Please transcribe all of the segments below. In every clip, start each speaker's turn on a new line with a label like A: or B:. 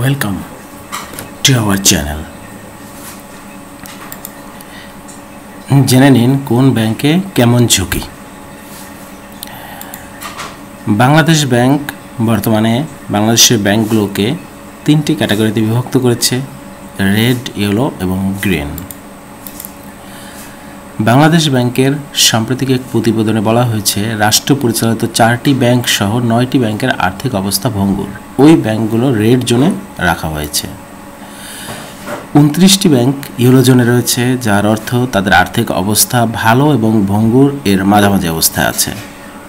A: Welcome to our channel. জেনে নিন কোন ব্যাংকে কেমন ঝুঁকি। বাংলাদেশ ব্যাংক বর্তমানে বাংলাদেশের ব্যাংকগুলোকে তিনটি ক্যাটাগরিতে বিভক্ত করেছে: রেড, ইয়েলো এবং গ্রিন। বাংলাদেশ ব্যাংকের সাম্প্রতিক এক প্রতিবেদনে বলা হয়েছে, রাষ্ট্র পরিচালিত 4টি ব্যাংক সহ 9টি ব্যাংকের আর্থিক অবস্থা ভঙ্গুর। ওই ব্যাংকগুলো রেড জোনে রাখা হয়েছে। 29টি ব্যাংক ইয়েলো জোনে রয়েছে, যার অর্থ তাদের আর্থিক অবস্থা ভালো এবং ভঙ্গুর এর মাঝামাঝি অবস্থায় আছে।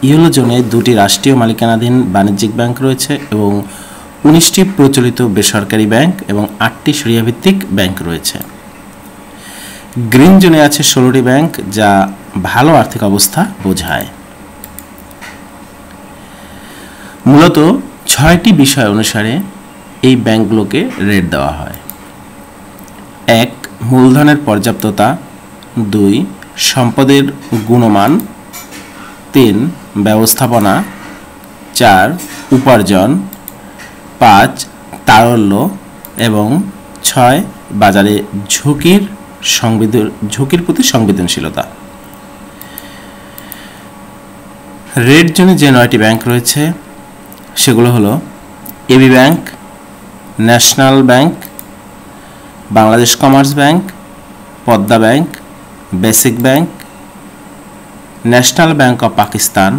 A: ইয়েলো জোনে 2টি রাষ্ট্রীয় মালিকানাধীন বাণিজ্যিক ব্যাংক রয়েছে এবং 19টি প্রচলিত বেসরকারি ব্যাংক এবং 8টি শরিয়াভিত্তিক ব্যাংক রয়েছে। গ্রিন জোনে আছে 16টি ব্যাংক, যা ভালো আর্থিক অবস্থা বোঝায়। মূলত 6টি বিষয় অনুসারে এই ব্যাংকগুলোকে রেট দেওয়া হয়: 1. মূলধনের পর্যাপ্ততা, 2. সম্পদের গুণমান, 3. ব্যবস্থাপনা, 4. উপার্জন, 5. তারল্য এবং 6. বাজারে ঝুঁকির প্রতি সংবেদনশীলতা। রেড জোনে যে 9টি ব্যাংক রয়েছে সেগুলো হলো AB Bank, National Bank, Bangladesh Commerce Bank, Padma Bank, Basic Bank, National Bank of Pakistan,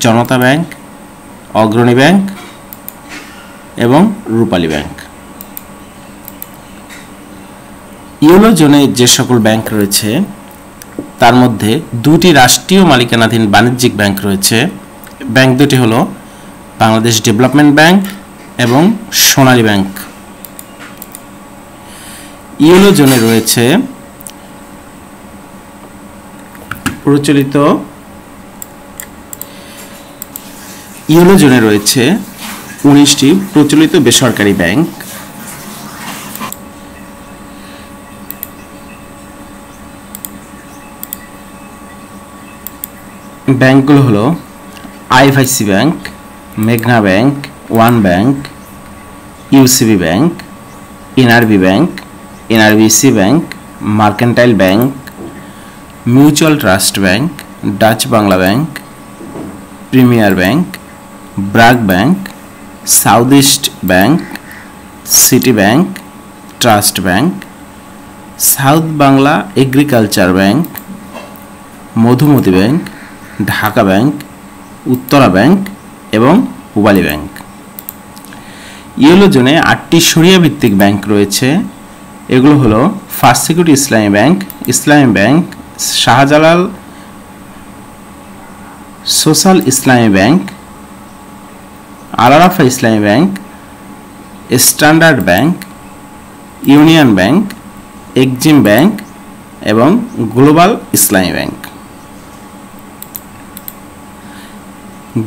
A: Janata Bank, Agrani Bank এবং রূপালী ব্যাংক। ইয়েলো জোনে যে সকল ব্যাংক রয়েছে তার মধ্যে 2টি রাষ্ট্রীয় মালিকানাধীন বাণিজ্যিক ব্যাংক রয়েছে। ব্যাংক দুটি হলো বাংলাদেশ ডেভেলপমেন্ট ব্যাংক এবং সোনালী ব্যাংক। ইয়েলো জোনে রয়েছে ইয়েলো জোনে রয়েছে 19টি প্রচলিত বেসরকারি ব্যাংক। ব্যাংকগুলো হলো আইএফআইসি ব্যাংক, মেঘনা bank, one bank, UCB bank, NRB bank, NRBC bank, mercantile bank, mutual trust bank, Dutch Bangla bank, premier bank, BRAC bank, south east bank, city bank, trust bank, south Bangla agriculture bank, Madhumati bank, Dhaka bank, Uttara bank এবং Pubali bank. Yellow জোনে 8টি শরিয়া ভিত্তিক bank রয়েছে। এগুলো হলো first security ইসলামী bank, Shahjalal social ইসলামী bank, আল আরাফা ইসলামী bank, standard bank, union bank, Exim bank এবং global ইসলামী bank.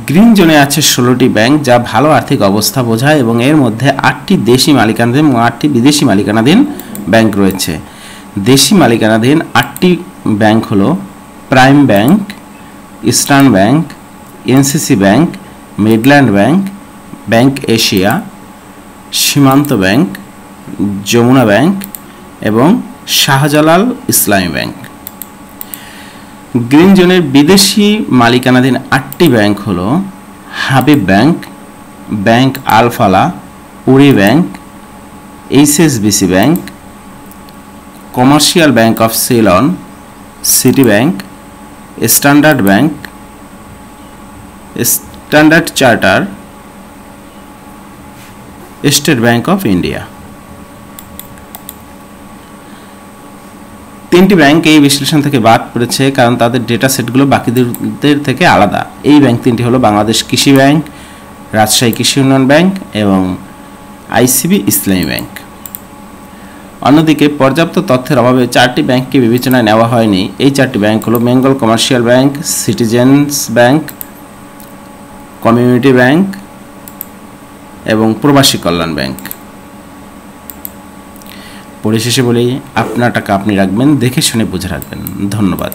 A: Green জোনে আছে 16টি ব্যাংক, যা ভালো আর্থিক অবস্থা বোঝায় এবং এর মধ্যে 8টি দেশি মালিকানাধীন এবং 8টি বিদেশি মালিকানাধীন ব্যাংক রয়েছে। দেশি মালিকানাধীন 8টি ব্যাংক হলো prime bank, eastern bank, NCC bank, Midland bank, bank Asia, সীমান্ত ব্যাংক, যমুনা ব্যাংক এবং শাহজালাল ইসলামী ব্যাংক। গ্রিন জোনের বিদেশি মালিকানাধীন 8টি ব্যাংক হলো Habib bank, bank Al Falah, Uri bank, HSBC bank, commercial bank of Ceylon, city bank, standard bank, standard charter, state bank of India. 3টি bank এই বিশ্লেষণ থেকে বাদ পড়েছে কারণ তাদের ডেটা সেটগুলো বাকিদের থেকে আলাদা। এই ব্যাংক 3টি হলো বাংলাদেশ কৃষি ব্যাংক, রাজশাহী কৃষি উন্নয়ন ব্যাংক এবং আইসিবি ইসলামী ব্যাংক। অন্যদিকে পর্যাপ্ত তথ্যের অভাবে 4টি ব্যাংককে বিবেচনায় নেওয়া হয়নি। এই 4টি ব্যাংক হলো Bengal commercial bank, citizens bank, community bank এবং প্রবাসী কল্যাণ ব্যাংক। পরিশেষে বলি, আপনার টাকা আপনি রাখবেন, দেখে শুনে বুঝে রাখবেন। ধন্যবাদ।